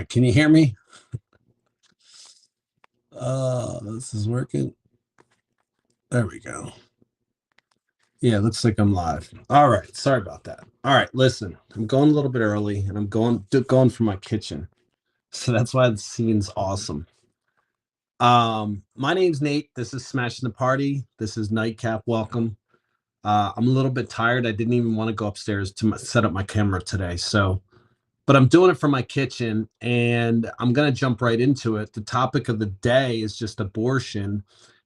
Can you hear me? This is working. There we go. Yeah, looks like I'm live. All right, sorry about that. All right, listen, I'm going a little bit early, and I'm going from my kitchen, so that's why the scene's awesome. My name's Nate. This is Smashing the Party. This is Nightcap. Welcome. I'm a little bit tired. I didn't even want to go upstairs to set up my camera today, but I'm doing it from my kitchen, and I'm going to jump right into it. The topic of the day is just abortion.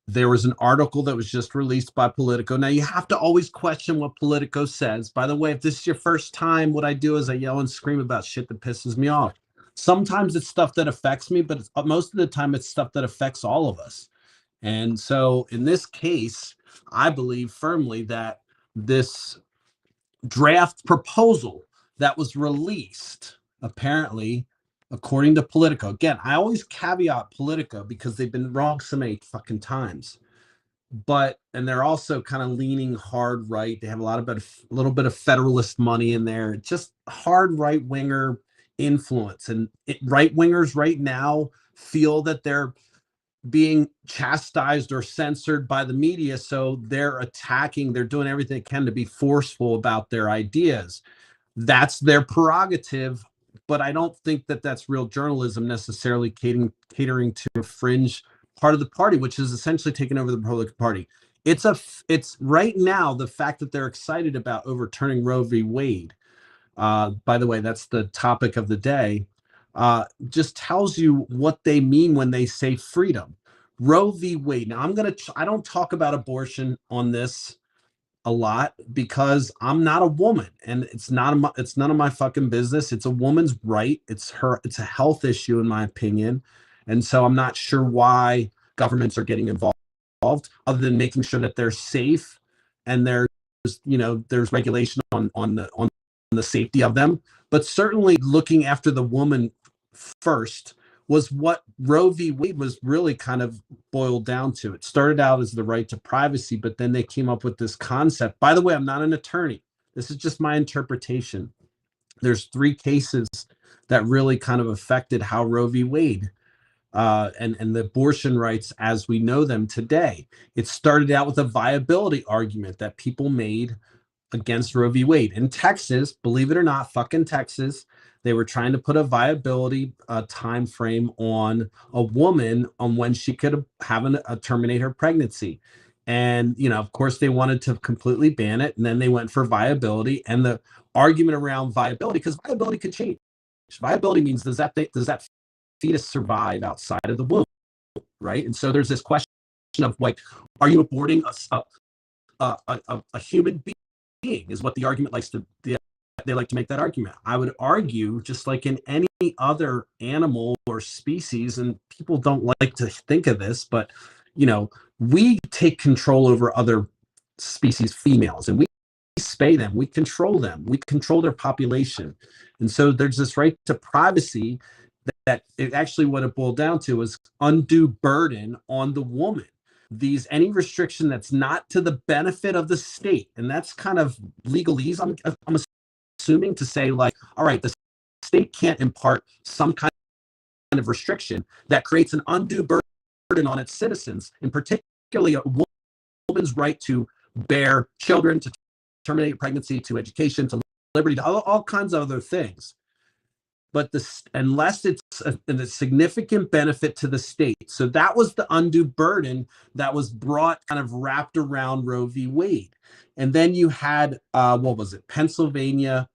There was an article that was just released by Politico. Now, you have to always question what Politico says. By the way, if this is your first time, what I do is I yell and scream about shit that pisses me off. Sometimes it's stuff that affects me, but most of the time it's stuff that affects all of us. And so in this case, I believe firmly that this draft proposal that was released, apparently, according to Politico. Again, I always caveat Politico because they've been wrong so many fucking times. And they're also kind of leaning hard right. They have a little bit of federalist money in there, just hard right winger influence. And right wingers right now feel that they're being chastised or censored by the media, so they're doing everything they can to be forceful about their ideas. That's their prerogative, but I don't think that that's real journalism necessarily, catering to a fringe part of the party, which is essentially taking over the Republican Party. It's right now, the fact that they're excited about overturning Roe v. Wade. By the way, that's the topic of the day. Just tells you what they mean when they say freedom. Roe v. Wade. Now, I don't talk about abortion on this a lot because I'm not a woman, and it's none of my fucking business. It's a woman's right. It's a health issue, in my opinion. And so I'm not sure why governments are getting involved, other than making sure that they're safe and there's regulation on the safety of them. But certainly looking after the woman first was what Roe v. Wade was really kind of boiled down to. It started out as the right to privacy, but then they came up with this concept. By the way, I'm not an attorney. This is just my interpretation. There's 3 cases that really kind of affected how Roe v. Wade and the abortion rights as we know them today. It started out with a viability argument that people made against Roe v. Wade. In Texas, believe it or not, fucking Texas, they were trying to put a viability time frame on a woman on when she could terminate her pregnancy. And, of course, they wanted to completely ban it. And then they went for viability. And the argument around viability, because viability could change. Viability means does that fetus survive outside of the womb, right? And so there's this question of, like, are you aborting a human being? Is what the argument they like to make that argument. I would argue, just like in any other animal or species, and people don't like to think of this, but we take control over other species females, and we spay them, we control them, we control their population. And so there's this right to privacy that it actually, what it boiled down to is undue burden on the woman. Any restriction that's not to the benefit of the state, and that's kind of legalese, I'm assuming, to say, like, all right, the state can't impart some kind of restriction that creates an undue burden on its citizens, and particularly a woman's right to bear children, to terminate pregnancy, to education, to liberty, to all kinds of other things. But unless it's a significant benefit to the state. So that was the undue burden that was brought, kind of wrapped around Roe v. Wade. And then you had, what was it? Pennsylvania,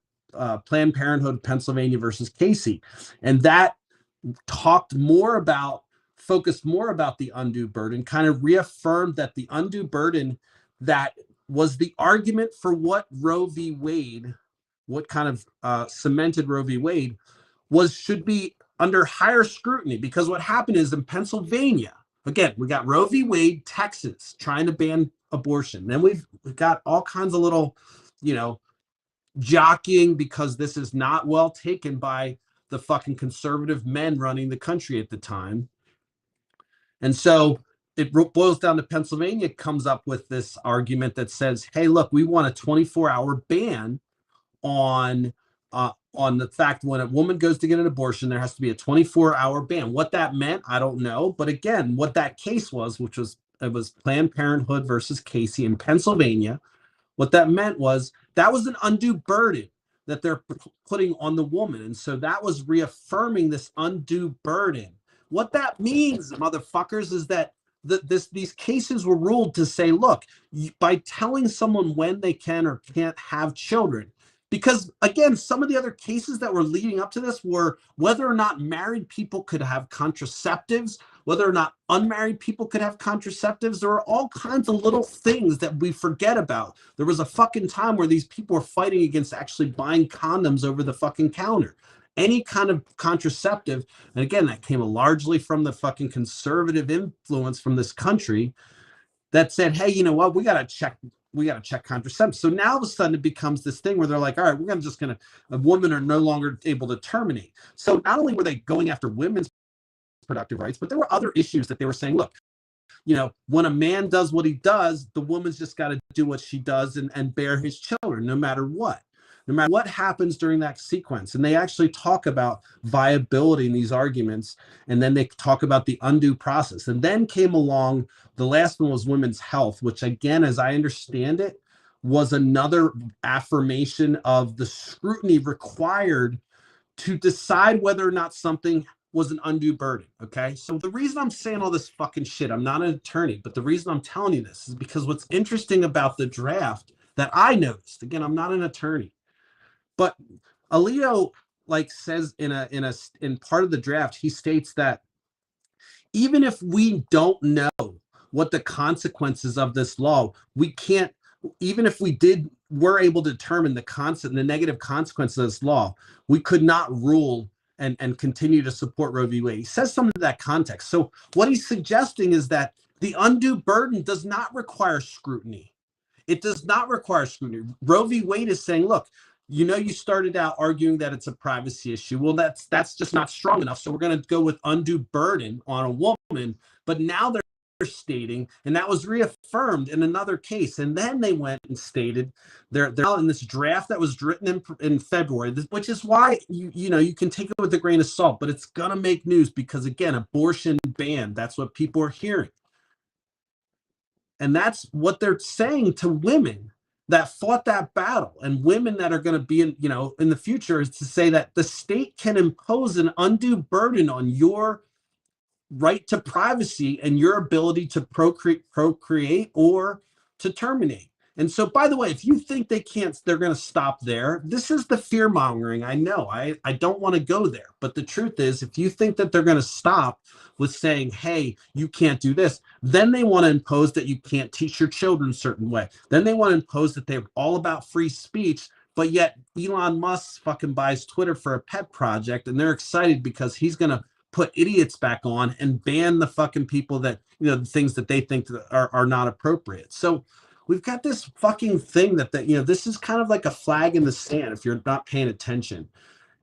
Planned Parenthood, Pennsylvania versus Casey. And that focused more about the undue burden, kind of reaffirmed that the undue burden that was the argument for what Roe v. Wade, what kind of cemented Roe v. Wade, should be under higher scrutiny. Because what happened is, in Pennsylvania, again, we got Roe v. Wade, Texas trying to ban abortion. Then we've got all kinds of little, jockeying, because this is not well taken by the fucking conservative men running the country at the time. And so it boils down to Pennsylvania comes up with this argument that says, hey, look, we want a 24-hour ban on on the fact when a woman goes to get an abortion, there has to be a 24-hour ban. What that meant, I don't know. But again, what that case was, which was it was Planned Parenthood versus Casey in Pennsylvania. What that meant was that was an undue burden that they're putting on the woman. And so that was reaffirming this undue burden. What that means, motherfuckers, is that these cases were ruled to say, look, by telling someone when they can or can't have children, because again, some of the other cases that were leading up to this were whether or not married people could have contraceptives, whether or not unmarried people could have contraceptives. There are all kinds of little things that we forget about. There was a fucking time where these people were fighting against actually buying condoms over the fucking counter. Any kind of contraceptive, and again, that came largely from the fucking conservative influence from this country that said, hey, you know what, we got to check contraceptives. So now all of a sudden it becomes this thing where they're like, all right, women are no longer able to terminate. So not only were they going after women's productive rights, but there were other issues that they were saying, look, when a man does what he does, the woman's just got to do what she does and bear his children, no matter what happens during that sequence. And they actually talk about viability in these arguments. And then they talk about the undue process. And then came along, the last one was women's health, which again, as I understand it, was another affirmation of the scrutiny required to decide whether or not something was an undue burden. Okay. So the reason I'm saying all this fucking shit, I'm not an attorney, but the reason I'm telling you this is because what's interesting about the draft that I noticed, again, I'm not an attorney, but Alito says in part of the draft, he states that even if we don't know what the consequences of this law, we can't, even if we're able to determine the negative consequences of this law, we could not rule and continue to support Roe v. Wade. He says something to that context. So what he's suggesting is that the undue burden does not require scrutiny. It does not require scrutiny. Roe v. Wade is saying, look, you started out arguing that it's a privacy issue. Well, that's just not strong enough. So we're going to go with undue burden on a woman. But now they're stating, and that was reaffirmed in another case. And then they went and stated they're out in this draft that was written in February, which is why you can take it with a grain of salt, but it's going to make news because, again, abortion ban. That's what people are hearing. And that's what they're saying to women that fought that battle, and women that are going to be in the future, is to say that the state can impose an undue burden on your right to privacy and your ability to procreate or to terminate. And so, by the way, if you think they're going to stop there, this is the fear mongering. I know I don't want to go there, but the truth is, if you think that they're going to stop with saying, hey, you can't do this, then they want to impose that you can't teach your children a certain way. Then they want to impose that they're all about free speech, but yet Elon Musk fucking buys Twitter for a pet project, and they're excited because he's going to put idiots back on and ban the fucking people that, the things that they think are not appropriate. So we've got this fucking thing that this is kind of like a flag in the sand if you're not paying attention.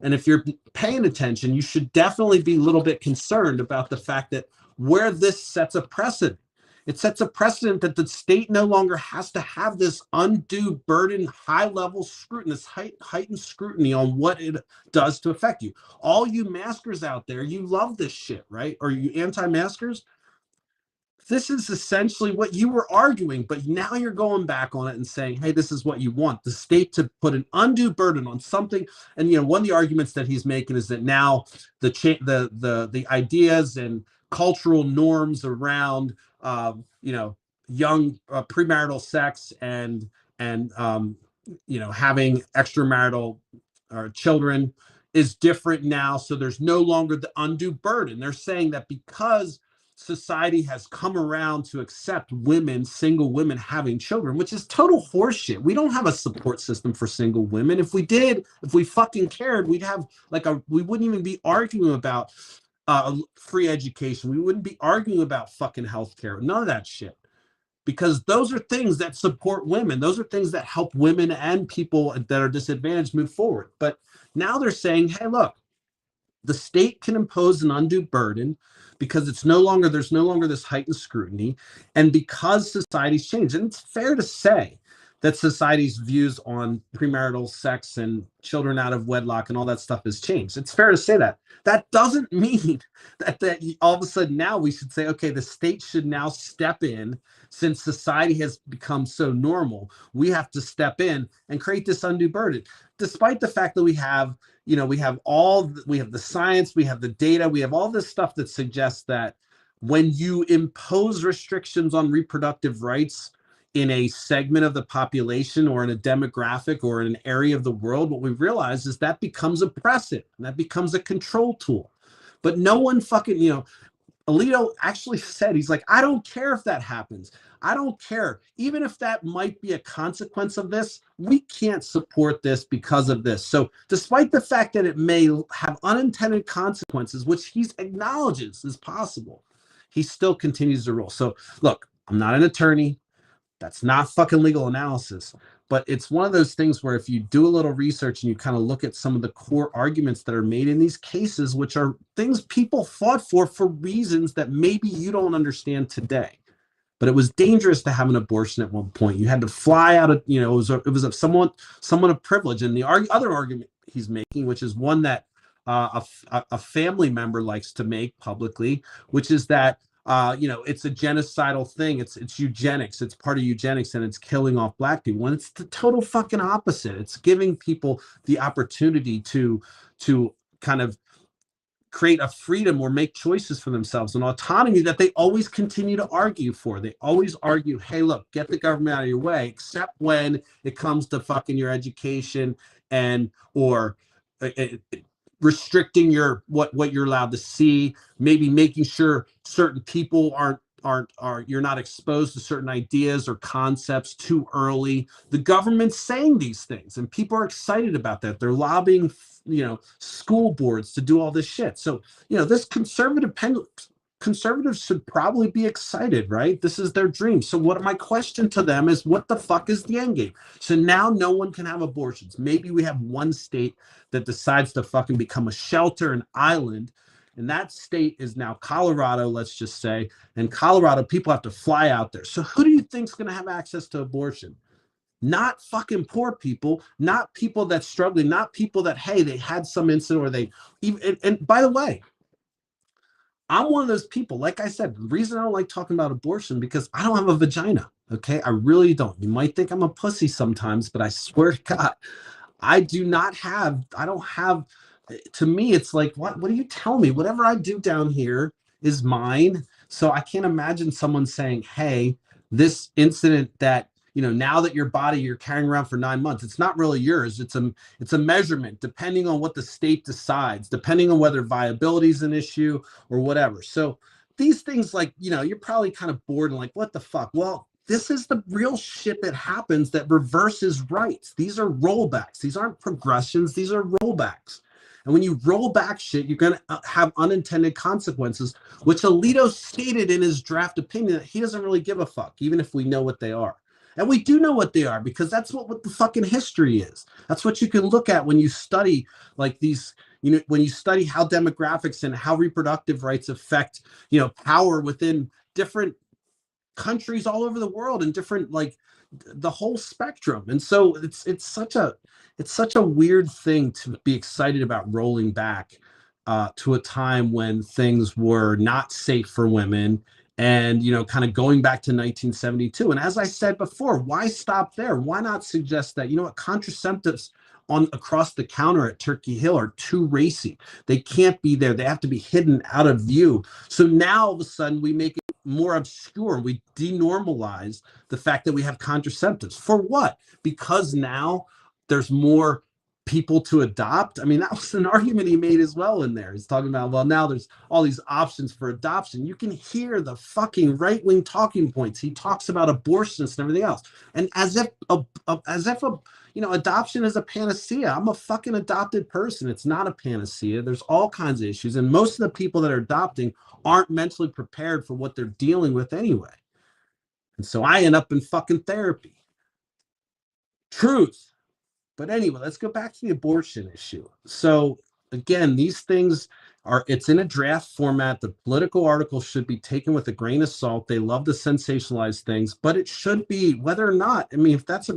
And if you're paying attention, you should definitely be a little bit concerned about the fact that where this sets a precedent. It sets a precedent that the state no longer has to have this undue burden, high-level scrutiny, this heightened scrutiny on what it does to affect you. All you maskers out there, you love this shit, right? Or you anti-maskers? This is essentially what you were arguing, but now you're going back on it and saying, hey, this is what you want, the state to put an undue burden on something. And, one of the arguments that he's making is that now the ideas and cultural norms around, young premarital sex and having extramarital children is different now. So there's no longer the undue burden. They're saying that because society has come around to accept single women having children, which is total horseshit. We don't have a support system for single women. If we did, if we fucking cared, we'd have we wouldn't even be arguing about free education. We wouldn't be arguing about fucking healthcare. None of that shit. Because those are things that support women. Those are things that help women and people that are disadvantaged move forward. But now they're saying, hey, look, the state can impose an undue burden because there's no longer this heightened scrutiny, and because society's changed. And it's fair to say that society's views on premarital sex and children out of wedlock and all that stuff has changed. It's fair to say that. That doesn't mean that all of a sudden now we should say, okay, the state should now step in since society has become so normal. We have to step in and create this undue burden, despite the fact that we have, we have the science, we have the data, we have all this stuff that suggests that when you impose restrictions on reproductive rights in a segment of the population or in a demographic or in an area of the world, what we realize is that becomes oppressive and that becomes a control tool. But no one fucking, Alito actually said, he's like, I don't care if that happens. I don't care. Even if that might be a consequence of this, we can't support this because of this. So despite the fact that it may have unintended consequences, which he acknowledges is possible, he still continues to rule. So look, I'm not an attorney. That's not fucking legal analysis. But it's one of those things where if you do a little research and you kind of look at some of the core arguments that are made in these cases, which are things people fought for reasons that maybe you don't understand today. But it was dangerous to have an abortion at one point. You had to fly out of, it was someone of privilege. And the other argument he's making, which is one that a family member likes to make publicly, which is that it's a genocidal thing. It's eugenics. It's part of eugenics, and it's killing off Black people. And it's the total fucking opposite. It's giving people the opportunity to kind of create a freedom or make choices for themselves, an autonomy that they always continue to argue for. They always argue, hey, look, get the government out of your way, except when it comes to fucking your education and or restricting what you're allowed to see, maybe making sure certain people you're not exposed to certain ideas or concepts too early. The government's saying these things and people are excited about that. They're lobbying, school boards to do all this shit. So, this conservatives should probably be excited, right? This is their dream. So my question to them is, what the fuck is the end game? So now no one can have abortions. Maybe we have one state that decides to fucking become a shelter, an island. And that state is now Colorado, let's just say. And Colorado, people have to fly out there. So who do you think is going to have access to abortion? Not fucking poor people, not people that's struggling, not people that, hey, they had some incident or they even, and by the way, I'm one of those people, like I said, the reason I don't like talking about abortion, because I don't have a vagina. Okay. I really don't. You might think I'm a pussy sometimes, but I swear to God, I don't have, to me, it's like, what do you tell me? Whatever I do down here is mine. So I can't imagine someone saying, hey, this incident that, now that your body you're carrying around for 9 months, it's not really yours. It's a measurement depending on what the state decides, depending on whether viability is an issue or whatever. So these things, like, you're probably kind of bored and like, what the fuck? Well, this is the real shit that happens that reverses rights. These are rollbacks. These aren't progressions. These are rollbacks. And when you roll back shit, you're going to have unintended consequences, which Alito stated in his draft opinion that he doesn't really give a fuck, even if we know what they are. And we do know what they are, because that's what the fucking history is. That's what you can look at when you study like these, when you study how demographics and how reproductive rights affect, power within different countries all over the world and different, like, the whole spectrum. And so it's such a weird thing to be excited about rolling back to a time when things were not safe for women, and kind of going back to 1972. And as I said before, why stop there? Why not suggest that, contraceptives across the counter at Turkey Hill are too racy? They can't be there. They have to be hidden out of view. So now all of a sudden we make it more obscure. We denormalize the fact that we have contraceptives. For what? Because now there's more people to adopt. I mean, that was an argument he made as well in there. He's talking about, well, now there's all these options for adoption. You can hear the fucking right-wing talking points. He talks about abortionists and everything else. And as if adoption is a panacea. I'm a fucking adopted person. It's not a panacea. There's all kinds of issues. And most of the people that are adopting aren't mentally prepared for what they're dealing with anyway. And so I end up in fucking therapy. Truth. But anyway, let's go back to the abortion issue. So again, these things, It's in a draft format. The political article should be taken with a grain of salt. They love to sensationalize things, but it should be, whether or not, I mean, if that's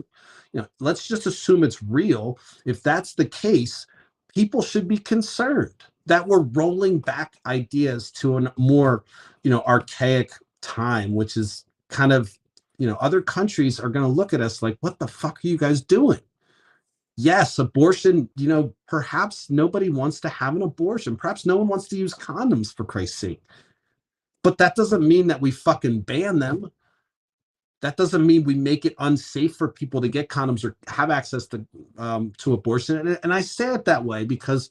let's just assume it's real. If that's the case, people should be concerned that we're rolling back ideas to a more, archaic time, which is kind of, other countries are going to look at us like, what the fuck are you guys doing? Yes, abortion, perhaps nobody wants to have an abortion. Perhaps no one wants to use condoms, for Christ's sake. But that doesn't mean that we fucking ban them. That doesn't mean we make it unsafe for people to get condoms or have access to abortion. And I say it that way because,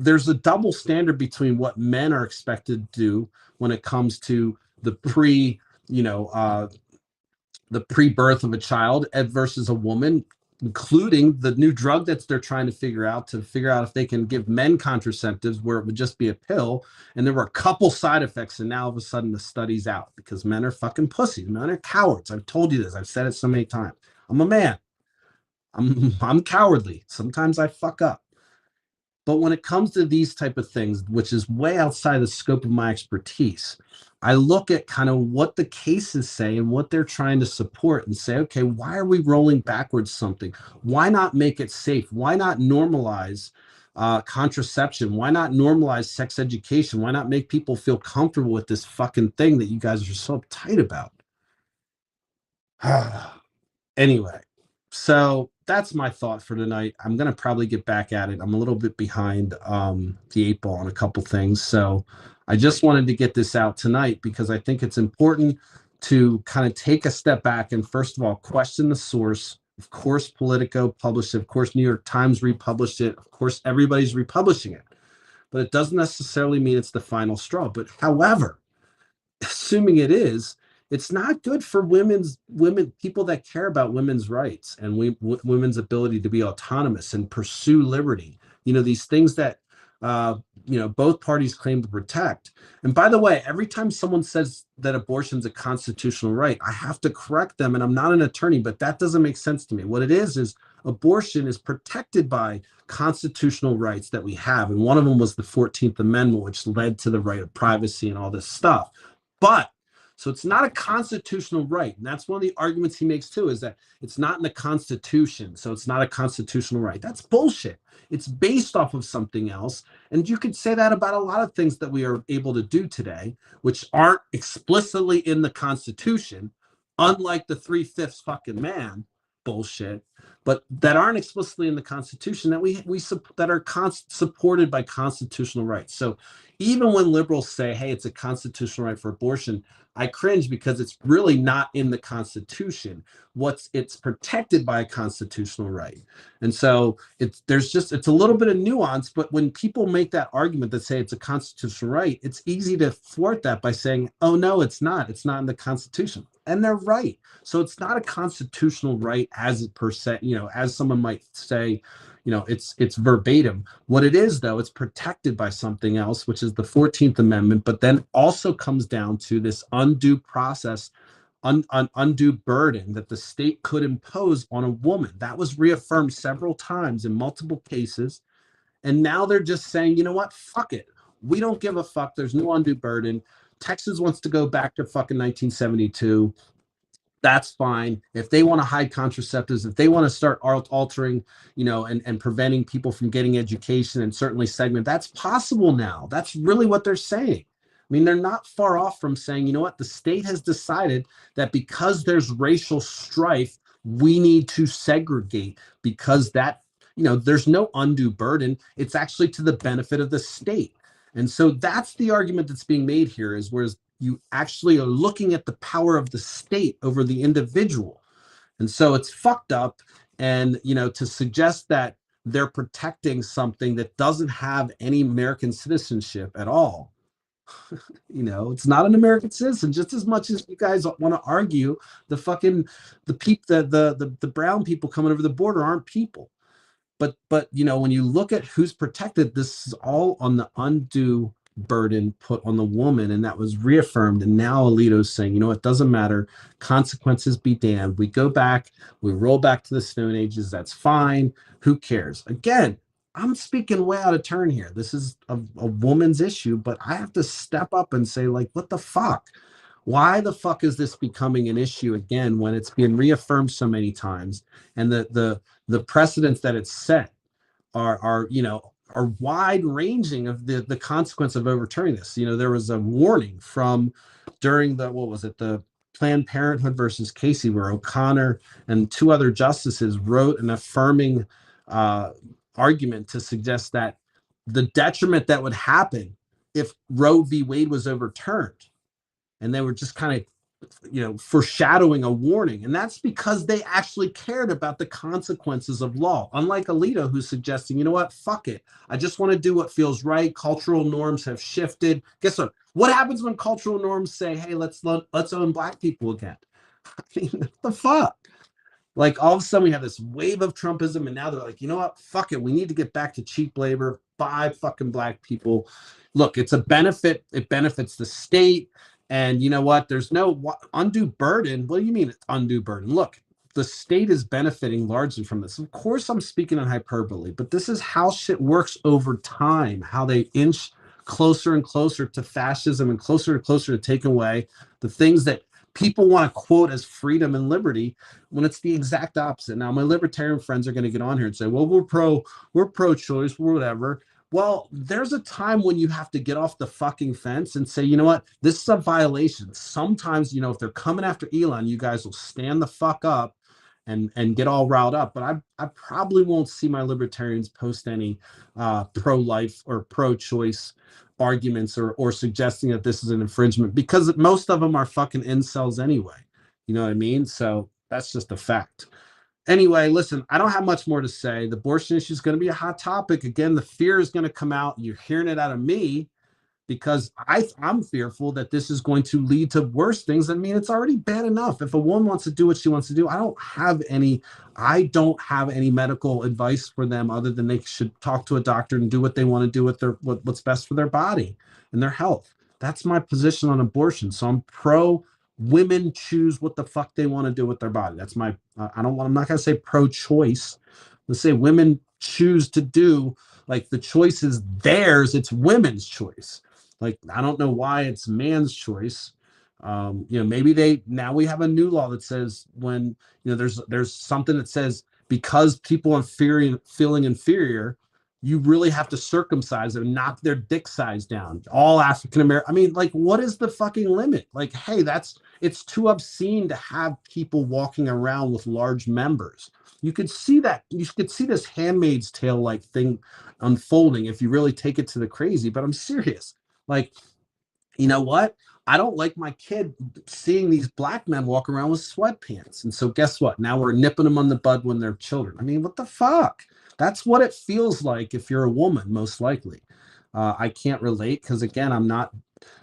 there's a double standard between what men are expected to do when it comes to the pre-birth of a child versus a woman, including the new drug that they're trying to figure out if they can give men contraceptives where it would just be a pill. And there were a couple side effects. And now all of a sudden the study's out because men are fucking pussies. Men are cowards. I've told you this. I've said it so many times. I'm a man. I'm cowardly. Sometimes I fuck up. But when it comes to these type of things, which is way outside the scope of my expertise, I look at kind of what the cases say and what they're trying to support and say, okay, why are we rolling backwards something? Why not make it safe? Why not normalize contraception? Why not normalize sex education? Why not make people feel comfortable with this fucking thing that you guys are so uptight about? Anyway, so that's my thought for tonight. I'm going to probably get back at it. I'm a little bit behind the 8 ball on a couple things. So I just wanted to get this out tonight because I think it's important to kind of take a step back and first of all, question the source. Of course, Politico published it. Of course, New York Times republished it. Of course, everybody's republishing it. But it doesn't necessarily mean it's the final straw. But however, assuming it is, it's not good for people that care about women's rights and women's ability to be autonomous and pursue liberty. These things that both parties claim to protect. And by the way, every time someone says that abortion is a constitutional right, I have to correct them. And I'm not an attorney, but that doesn't make sense to me. What it is abortion is protected by constitutional rights that we have. And one of them was the 14th Amendment, which led to the right of privacy and all this stuff. So it's not a constitutional right. And that's one of the arguments he makes too, is that it's not in the Constitution. So it's not a constitutional right. That's bullshit. It's based off of something else. And you could say that about a lot of things that we are able to do today, which aren't explicitly in the Constitution, unlike the 3/5 fucking man bullshit, but that aren't explicitly in the Constitution that are supported by constitutional rights. So even when liberals say, hey, it's a constitutional right for abortion, I cringe because it's really not in the Constitution. It's protected by a constitutional right. And so it's a little bit of nuance, but when people make that argument that say it's a constitutional right, it's easy to thwart that by saying, oh no, it's not in the Constitution. And they're right. So it's not a constitutional right as per se, as someone might say, it's verbatim. What it is, though, it's protected by something else, which is the 14th Amendment, but then also comes down to this undue process, undue burden that the state could impose on a woman. That was reaffirmed several times in multiple cases. And now they're just saying, you know what? Fuck it. We don't give a fuck. There's no undue burden. Texas wants to go back to fucking 1972. That's fine. If they want to hide contraceptives, if they want to start altering, and preventing people from getting education and certainly segment, that's possible now. That's really what they're saying. I mean, they're not far off from saying, you know what, the state has decided that because there's racial strife, we need to segregate because that, there's no undue burden. It's actually to the benefit of the state. And so that's the argument that's being made here is whereas you actually are looking at the power of the state over the individual. And so it's fucked up. And, to suggest that they're protecting something that doesn't have any American citizenship at all, it's not an American citizen, just as much as you guys want to argue the brown people coming over the border aren't people. But when you look at who's protected, this is all on the undue burden put on the woman, and that was reaffirmed. And now Alito's saying, it doesn't matter, consequences be damned. We go back, we roll back to the Stone Ages, that's fine. Who cares? Again, I'm speaking way out of turn here. This is a woman's issue, but I have to step up and say, like, what the fuck? Why the fuck is this becoming an issue again when it's been reaffirmed so many times, and the precedents that it's set are are wide ranging of the consequence of overturning this. There was a warning from during the what was it the Planned Parenthood versus Casey, where O'Connor and two other justices wrote an affirming uh, argument to suggest that the detriment that would happen if Roe v. Wade was overturned, and they were just kind of foreshadowing a warning. And that's because they actually cared about the consequences of law. Unlike Alito, who's suggesting, you know what, fuck it. I just want to do what feels right. Cultural norms have shifted. Guess what? What happens when cultural norms say, hey, let's own black people again? I mean, what the fuck? Like all of a sudden we have this wave of Trumpism, and now they're like, you know what? Fuck it. We need to get back to cheap labor, buy fucking black people. Look, it's a benefit. It benefits the state. And you know what? There's no undue burden. What do you mean it's undue burden? Look, the state is benefiting largely from this. Of course, I'm speaking in hyperbole, but this is how shit works over time, how they inch closer and closer to fascism and closer and closer to taking away the things that people want to quote as freedom and liberty, when it's the exact opposite. Now, my libertarian friends are going to get on here and say, well, we're pro-choice, we're whatever. Well, there's a time when you have to get off the fucking fence and say, you know what, this is a violation. Sometimes, if they're coming after Elon, you guys will stand the fuck up and get all riled up. But I probably won't see my libertarians post any pro-life or pro-choice arguments or suggesting that this is an infringement, because most of them are fucking incels anyway. You know what I mean? So that's just a fact. Anyway, listen, I don't have much more to say. The abortion issue is going to be a hot topic. Again, the fear is going to come out. You're hearing it out of me because I'm fearful that this is going to lead to worse things. I mean, it's already bad enough. If a woman wants to do what she wants to do, I don't have any medical advice for them other than they should talk to a doctor and do what they want to do with what's best for their body and their health. That's my position on abortion. So I'm pro women choose what the fuck they want to do with their body. That's my I'm not going to say pro-choice. Let's say women choose to do, like, the choice is theirs. It's women's choice. Like, I don't know why it's man's choice. Maybe now we have a new law that says when, there's something that says because people are feeling inferior, you really have to circumcise them, knock their dick size down. All African American. I mean, like, what is the fucking limit? Like, hey, it's too obscene to have people walking around with large members. You could see that. You could see this Handmaid's Tale like thing unfolding if you really take it to the crazy. But I'm serious. Like, you know what? I don't like my kid seeing these black men walk around with sweatpants. And so guess what? Now we're nipping them on the bud when they're children. I mean, what the fuck? That's what it feels like if you're a woman, most likely. I can't relate because, again,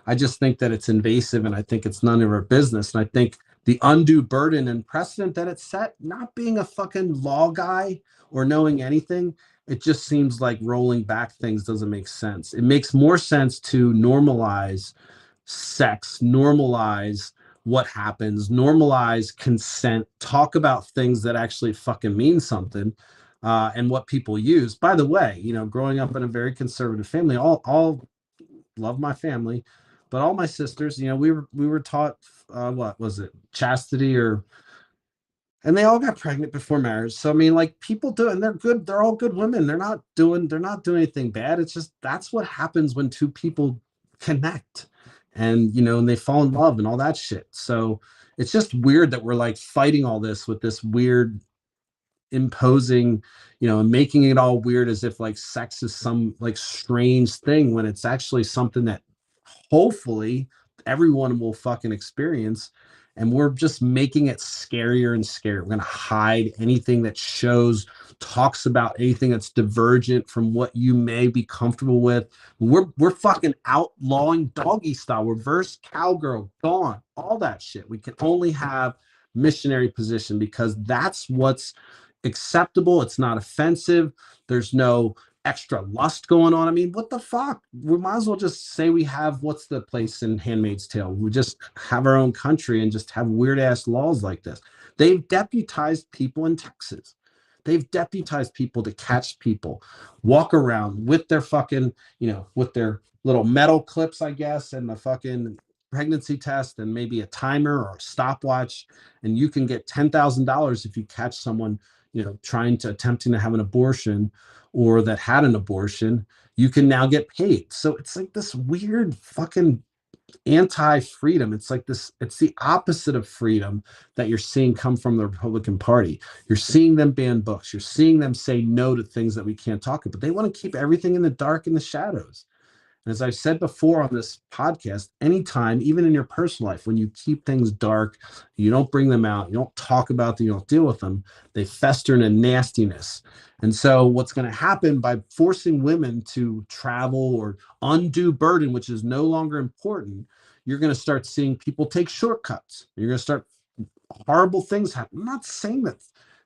I just think that it's invasive and I think it's none of our business. And I think the undue burden and precedent that it set, not being a fucking law guy or knowing anything, it just seems like rolling back things doesn't make sense. It makes more sense to normalize sex, normalize what happens, normalize consent, talk about things that actually fucking mean something, and what people use. By the way, growing up in a very conservative family, all love my family, but all my sisters, we were taught what was it, chastity, and they all got pregnant before marriage. So I mean, like, people do it, and they're good. They're all good women. They're not doing anything bad. It's just that's what happens when two people connect, and they fall in love and all that shit. So it's just weird that we're like fighting all this with this weird imposing, and making it all weird as if like sex is some like strange thing when it's actually something that hopefully everyone will fucking experience. And we're just making it scarier and scarier. We're going to hide anything that talks about anything that's divergent from what you may be comfortable with. We're fucking outlawing doggy style, reverse cowgirl, gone, all that shit. We can only have missionary position because that's what's acceptable. It's not offensive. There's no extra lust going on. I mean, what the fuck? We might as well just say we have, what's the place in Handmaid's Tale? We just have our own country and just have weird ass laws like this. They've deputized people in Texas. They've deputized people to catch people, walk around with their fucking, with their little metal clips, I guess, and the fucking pregnancy test and maybe a timer or a stopwatch. And you can get $10,000 if you catch someone, attempting to have an abortion or that had an abortion. You can now get paid. So it's like this weird fucking anti-freedom. It's like this, it's the opposite of freedom that you're seeing come from the Republican Party. You're seeing them ban books, you're seeing them say no to things that we can't talk about. They want to keep everything in the dark and the shadows. And as I've said before on this podcast, anytime, even in your personal life, when you keep things dark, you don't bring them out, you don't talk about them, you don't deal with them, they fester in a nastiness. And so what's going to happen by forcing women to travel or undue burden, which is no longer important, you're going to start seeing people take shortcuts. You're going to start horrible things happen. I'm not saying that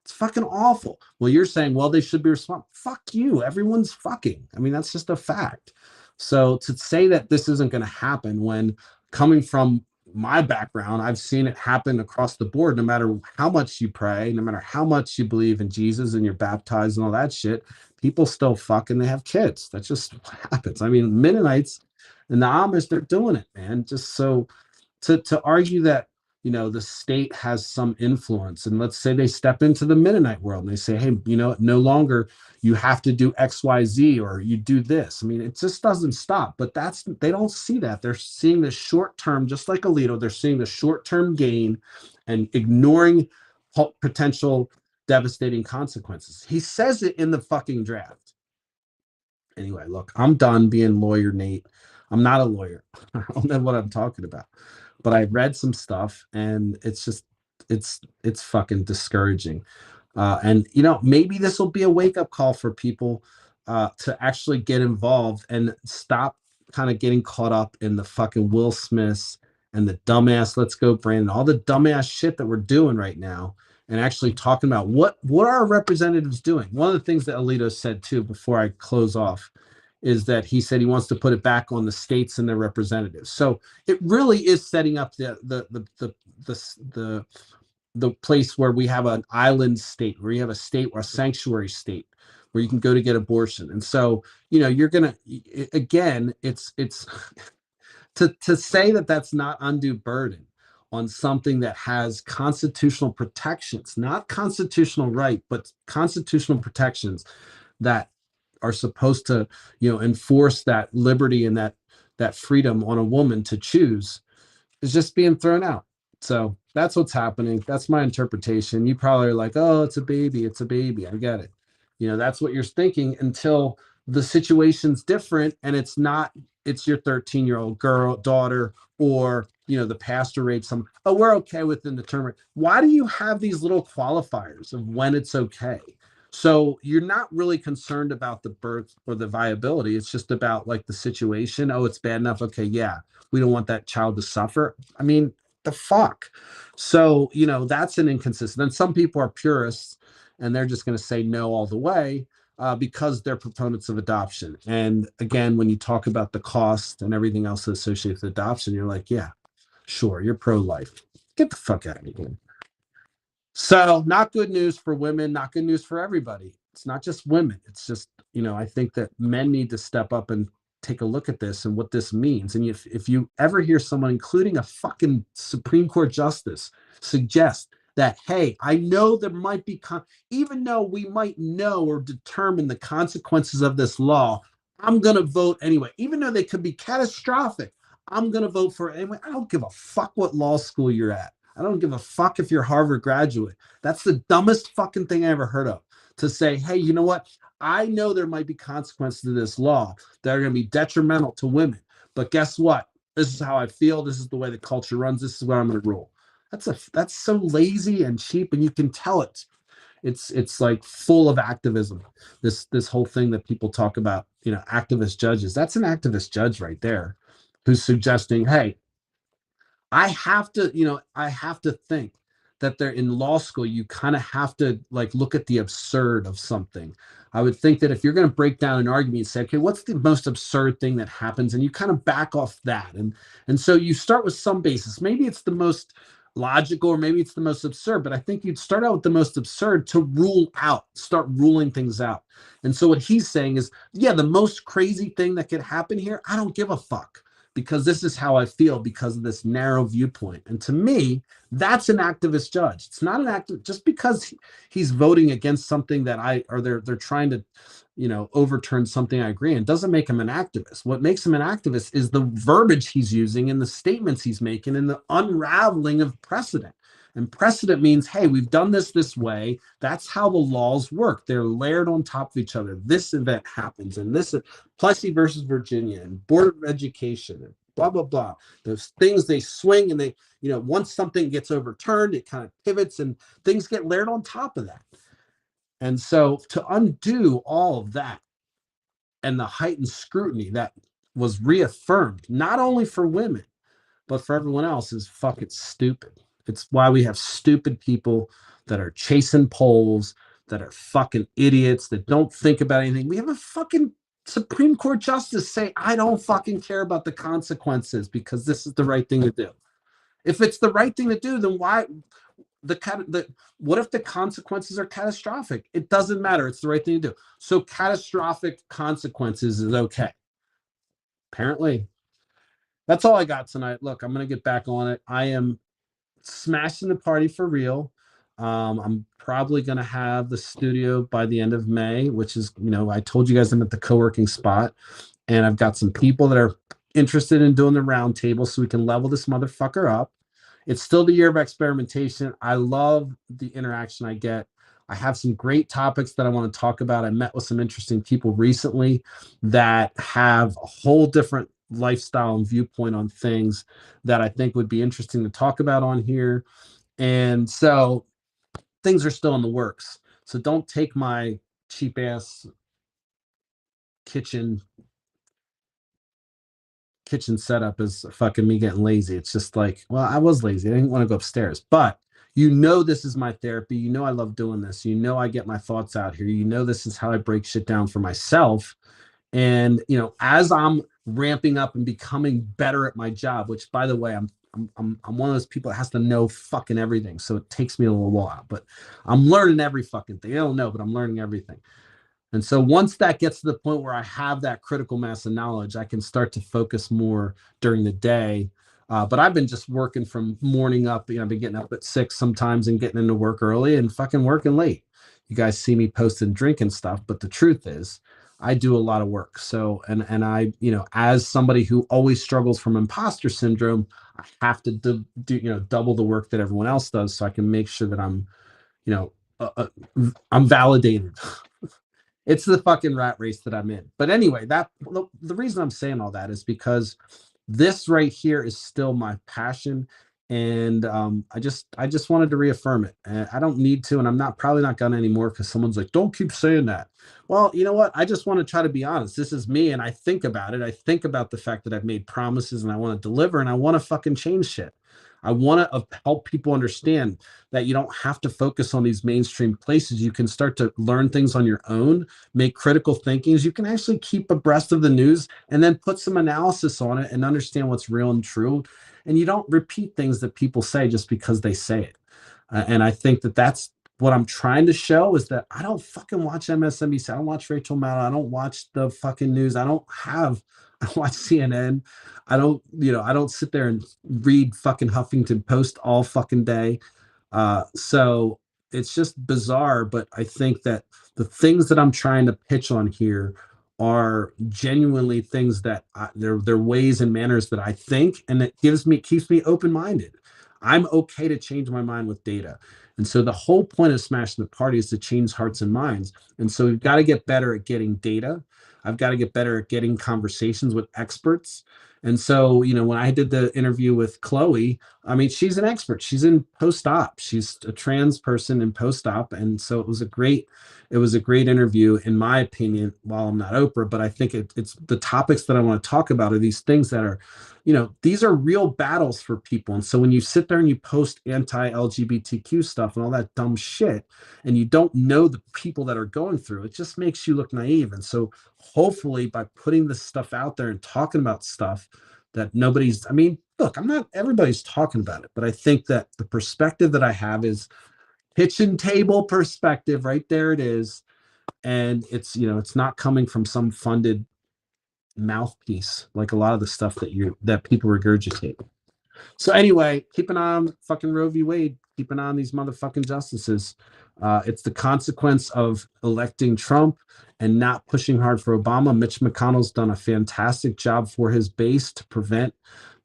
it's fucking awful. Well, you're saying, well, they should be responsible. Fuck you. Everyone's fucking. I mean, that's just a fact. So to say that this isn't going to happen, when coming from my background, I've seen it happen across the board. No matter how much you pray, no matter how much you believe in Jesus and you're baptized and all that shit, people still fuck and they have kids. That's just what happens. I mean, Mennonites and the Amish, they're doing it, man. Just so to argue that, the state has some influence, and let's say they step into the Mennonite world and they say, hey, no longer you have to do XYZ or you do this. I mean, it just doesn't stop. But they don't see that. They're seeing the short term, just like Alito, they're seeing the short term gain and ignoring potential devastating consequences. He says it in the fucking draft. Anyway, look, I'm done being lawyer Nate. I'm not a lawyer. I don't know what I'm talking about. But I read some stuff and it's just it's fucking discouraging. And maybe this will be a wake-up call for people to actually get involved and stop kind of getting caught up in the fucking Will Smiths and the dumbass Let's Go Brandon, all the dumbass shit that we're doing right now, and actually talking about what are our representatives doing. One of the things that Alito said too, before I close off, is that he said he wants to put it back on the states and their representatives. So it really is setting up the place where we have an island state, where you have a state or a sanctuary state where you can go to get abortion. And so, you're gonna, again, it's to say that that's not undue burden on something that has constitutional protections, not constitutional right, but constitutional protections that are supposed to, enforce that liberty and that freedom on a woman to choose, is just being thrown out. So that's what's happening. That's my interpretation. You probably are like, oh, it's a baby. It's a baby. I get it. That's what you're thinking until the situation's different and it's not, it's your 13-year-old daughter, or, the pastor raped some. Oh, we're okay within the term. Why do you have these little qualifiers of when it's okay? So you're not really concerned about the birth or the viability. It's just about like the situation. Oh, it's bad enough. Okay, yeah, we don't want that child to suffer. I mean, the fuck. So, that's an inconsistent. And some people are purists and they're just going to say no all the way because they're proponents of adoption. And again, when you talk about the cost and everything else associated with adoption, you're like, yeah, sure, you're pro-life. Get the fuck out of here. So not good news for women, not good news for everybody. It's not just women. It's just, I think that men need to step up and take a look at this and what this means. And if you ever hear someone, including a fucking Supreme Court justice, suggest that, hey, I know there might be, even though we might know or determine the consequences of this law, I'm going to vote anyway, even though they could be catastrophic. I'm going to vote for it anyway. I don't give a fuck what law school you're at. I don't give a fuck if you're a Harvard graduate. That's the dumbest fucking thing I ever heard of. To say, hey, you know what? I know there might be consequences to this law that are going to be detrimental to women. But guess what? This is how I feel. This is the way the culture runs. This is where I'm going to rule. That's so lazy and cheap, and you can tell it. It's like full of activism. This whole thing that people talk about, activist judges. That's an activist judge right there, who's suggesting, hey, I have to think that they're in law school. You kind of have to like look at the absurd of something. I would think that if you're going to break down an argument and say, okay, what's the most absurd thing that happens? And you kind of back off that. And so you start with some basis. Maybe it's the most logical, or maybe it's the most absurd, but I think you'd start out with the most absurd to start ruling things out. And so what he's saying is, yeah, the most crazy thing that could happen here, I don't give a fuck, because this is how I feel because of this narrow viewpoint. And to me, that's an activist judge. It's not an active just because he's voting against something that they're trying to, overturn something I agree in, doesn't make him an activist. What makes him an activist is the verbiage he's using and the statements he's making and the unraveling of precedent. And precedent means, hey, we've done this way. That's how the laws work. They're layered on top of each other. This event happens, and this Plessy versus Virginia and Board of Education and blah, blah, blah. Those things, they swing, and they, once something gets overturned, it kind of pivots and things get layered on top of that. And so to undo all of that and the heightened scrutiny that was reaffirmed, not only for women, but for everyone else, is fucking stupid. It's why we have stupid people that are chasing polls, that are fucking idiots, that don't think about anything. We have a fucking Supreme Court justice say, I don't fucking care about the consequences because this is the right thing to do. If it's the right thing to do, then why what if the consequences are catastrophic? It doesn't matter. It's the right thing to do. So catastrophic consequences is okay. Apparently. That's all I got tonight. Look, I'm going to get back on it. I am smashing the party for real. I'm probably going to have the studio by the end of May, which is, I told you guys I'm at the co-working spot, and I've got some people that are interested in doing the round table so we can level this motherfucker up. It's still the year of experimentation. I love the interaction I get. I have some great topics that I want to talk about. I met with some interesting people recently that have a whole different lifestyle and viewpoint on things that I think would be interesting to talk about on here. And so things are still in the works. So don't take my cheap ass kitchen setup as fucking me getting lazy. It's just like, well, I was lazy. I didn't want to go upstairs, but this is my therapy. I love doing this. I get my thoughts out here. This is how I break shit down for myself. And, as I'm ramping up and becoming better at my job, which, by the way, I'm one of those people that has to know fucking everything. So it takes me a little while, but I'm learning every fucking thing. I don't know, but I'm learning everything. And so once that gets to the point where I have that critical mass of knowledge, I can start to focus more during the day. But I've been just working from morning up. I've been getting up at 6 sometimes and getting into work early and fucking working late. You guys see me posting drinking stuff, but the truth is I do a lot of work. So, and I, as somebody who always struggles from imposter syndrome, I have to do double the work that everyone else does so I can make sure that I'm, I'm validated. It's the fucking rat race that I'm in. But anyway, the reason I'm saying all that is because this right here is still my passion. And I just wanted to reaffirm it. And I don't need to, and I'm probably not gonna anymore because someone's like, don't keep saying that. Well, you know what? I just want to try to be honest. This is me, and I think about it. I think about the fact that I've made promises and I want to deliver, and I want to fucking change shit. I want to help people understand that you don't have to focus on these mainstream places. You can start to learn things on your own, make critical thinkings. You can actually keep abreast of the news and then put some analysis on it and understand what's real and true. And you don't repeat things that people say just because they say it. And I think that that's what I'm trying to show is that I don't fucking watch MSNBC. I don't watch Rachel Maddow. I don't watch the fucking news. I watch CNN. I don't sit there and read fucking Huffington Post all fucking day. So it's just bizarre, but I think that the things that I'm trying to pitch on here are genuinely things that they're ways and manners that I think, and it keeps me open-minded. I'm okay to change my mind with data. And so the whole point of Smashing the Party is to change hearts and minds. And so we've got to get better at getting data. I've got to get better at getting conversations with experts. And so, when I did the interview with Chloe, I mean, she's an expert. She's in post-op. She's a trans person in post-op. And so it was a great interview, in my opinion, while I'm not Oprah, but I think it's the topics that I want to talk about are these things that are, these are real battles for people. And so when you sit there and you post anti-LGBTQ stuff and all that dumb shit, and you don't know the people that are going through, it just makes you look naive. And so hopefully by putting this stuff out there and talking about stuff that look, I'm not everybody's talking about it, but I think that the perspective that I have is kitchen table perspective. Right there it is. And it's, it's not coming from some funded mouthpiece like a lot of the stuff that people regurgitate. So anyway, keep an eye on fucking Roe v. Wade. Keep an eye on these motherfucking justices. It's the consequence of electing Trump and not pushing hard for Obama. Mitch McConnell's done a fantastic job for his base to prevent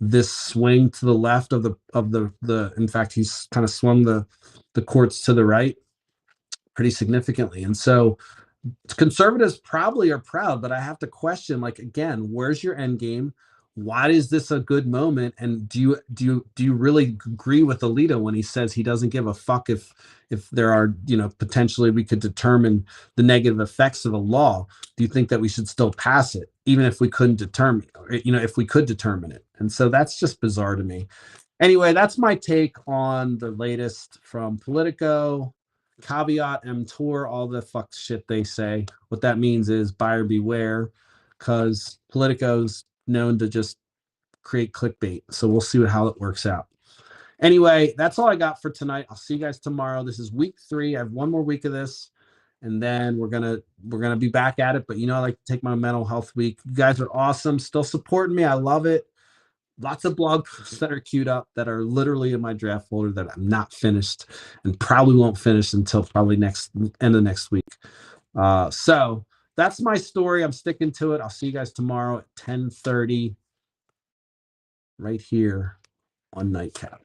this swing to the left of the. In fact, he's kind of swung the courts to the right pretty significantly, and so conservatives probably are proud, but I have to question, like, again, where's your end game? Why is this a good moment? And do you really agree with Alito when he says he doesn't give a fuck if there are, potentially we could determine the negative effects of a law? Do you think that we should still pass it even if we couldn't determine, if we could determine it? And so that's just bizarre to me. Anyway, that's my take on the latest from Politico. Caveat emptor, all the fuck shit they say. What that means is buyer beware, because Politico's known to just create clickbait. So we'll see how it works out. Anyway, that's all I got for tonight. I'll see you guys tomorrow. This is week 3. I have one more week of this, and then we're gonna be back at it. But I like to take my mental health week. You guys are awesome. Still supporting me. I love it. Lots of blog posts that are queued up that are literally in my draft folder that I'm not finished and probably won't finish until probably end of next week. So that's my story. I'm sticking to it. I'll see you guys tomorrow at 10:30 right here on Nightcap.